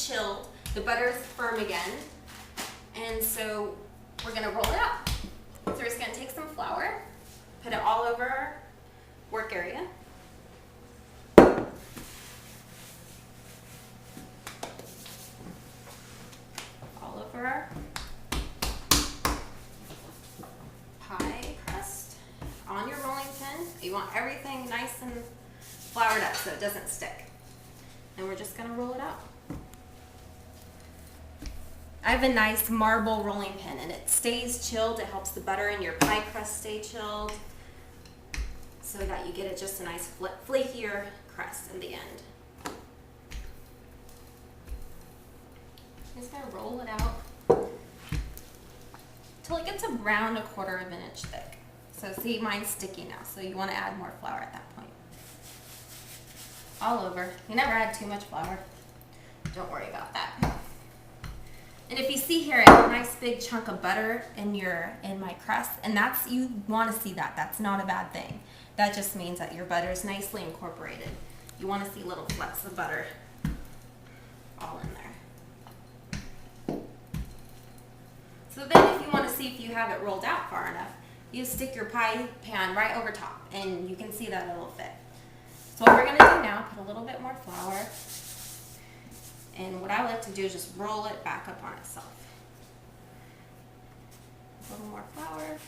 chilled, the butter is firm again. And so we're gonna roll it out. So we're just gonna take some flour, put it all over our work area. All over our pie crust on your rolling pin. You want everything nice and floured up so it doesn't stick. And we're just gonna roll it out. I have a nice marble rolling pin and it stays chilled. It helps the butter in your pie crust stay chilled so that you get it just a nice flakier crust in the end. I'm just gonna roll it out till it gets around 1/4 of an inch thick. So see, mine's sticky now, so you wanna add more flour at that point. All over. You never add too much flour. Don't worry about that. And if you see here, I have a nice big chunk of butter in my crust, and you want to see that. That's not a bad thing. That just means that your butter is nicely incorporated. You want to see little flecks of butter all in there. So then if you want to see if you have it rolled out far enough, you stick your pie pan right over top, and you can see that it'll fit. So what we're going to do now, put a little bit more flour. And what I like to do is just roll it back up on itself. A little more flour.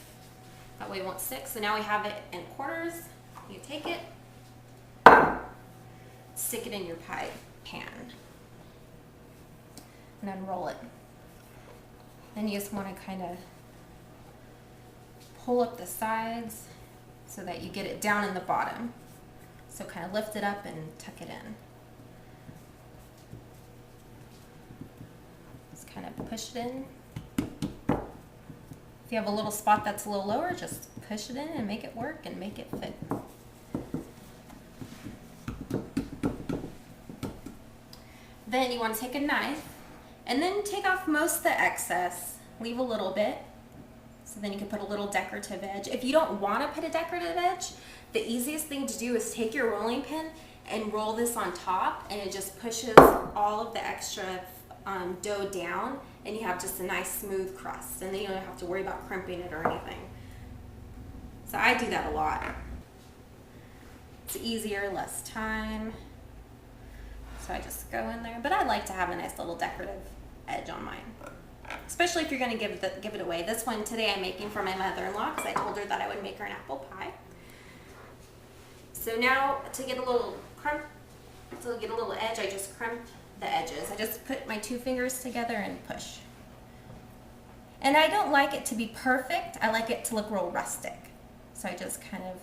That way it won't stick. So now we have it in quarters. You take it, stick it in your pie pan, and then roll it. Then you just want to kind of pull up the sides so that you get it down in the bottom. So kind of lift it up and tuck it in. Kind of push it in. If you have a little spot that's a little lower, just push it in and make it work and make it fit. Then you want to take a knife and then take off most of the excess. Leave a little bit. So then you can put a little decorative edge. If you don't want to put a decorative edge, the easiest thing to do is take your rolling pin and roll this on top, and it just pushes all of the extra dough down, and you have just a nice smooth crust, and then you don't have to worry about crimping it or anything. So I do that a lot. It's easier, less time. So I just go in there, but I like to have a nice little decorative edge on mine, especially if you're going to give it away. This one today I'm making for my mother-in-law because I told her that I would make her an apple pie. So now to get a little edge, I just crimp the edges. I just put my 2 fingers together and push. And I don't like it to be perfect. I like it to look real rustic. So I just kind of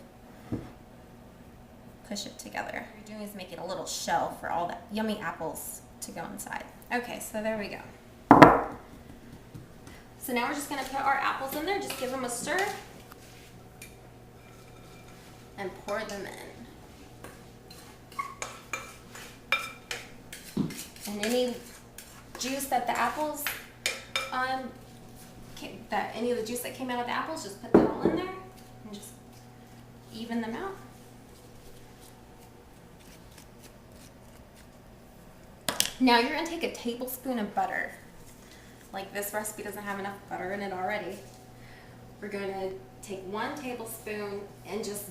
push it together. What you're doing is making a little shell for all the yummy apples to go inside. Okay, so there we go. So now we're just going to put our apples in there. Just give them a stir and pour them in. And any juice that the apples, any of the juice that came out of the apples, just put that all in there and just even them out. Now you're going to take a tablespoon of butter. Like this recipe doesn't have enough butter in it already. We're going to take 1 tablespoon and just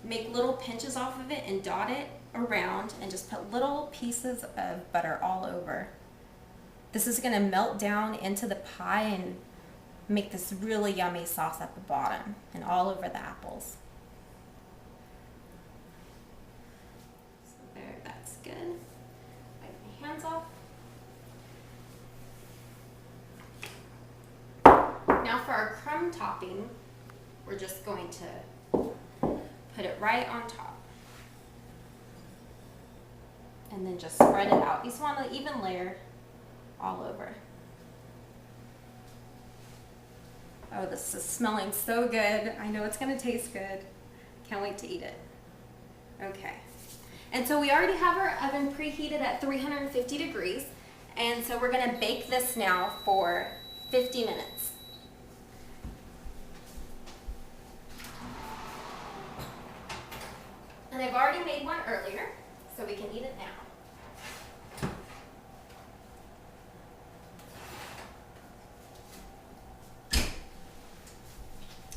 make little pinches off of it and dot it around and just put little pieces of butter all over. This is going to melt down into the pie and make this really yummy sauce at the bottom and all over the apples. So there, that's good. Wipe my hands off. Now for our crumb topping, we're just going to put it right on top. And then just spread it out. You just want an even layer all over. Oh, this is smelling so good. I know it's going to taste good. Can't wait to eat it. Okay. And so we already have our oven preheated at 350 degrees. And so we're going to bake this now for 50 minutes. And I've already made one earlier, so we can eat it now.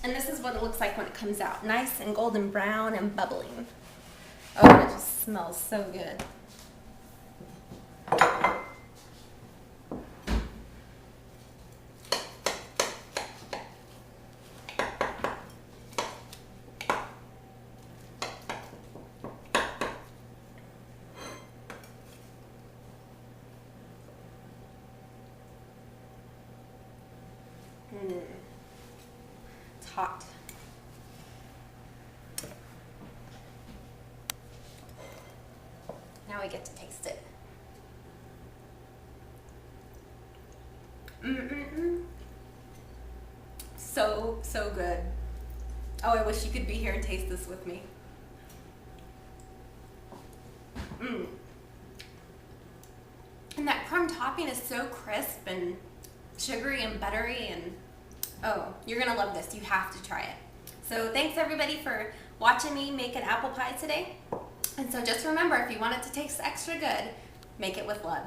And this is what it looks like when it comes out. Nice and golden brown and bubbling. Oh, it just smells so good. It's hot. Now we get to taste it. So, so good. Oh, I wish you could be here and taste this with me. And that crumb topping is so crisp and sugary and buttery, and oh, you're gonna love this. You have to try it. So thanks everybody for watching me make an apple pie today. And so just remember, if you want it to taste extra good, make it with love.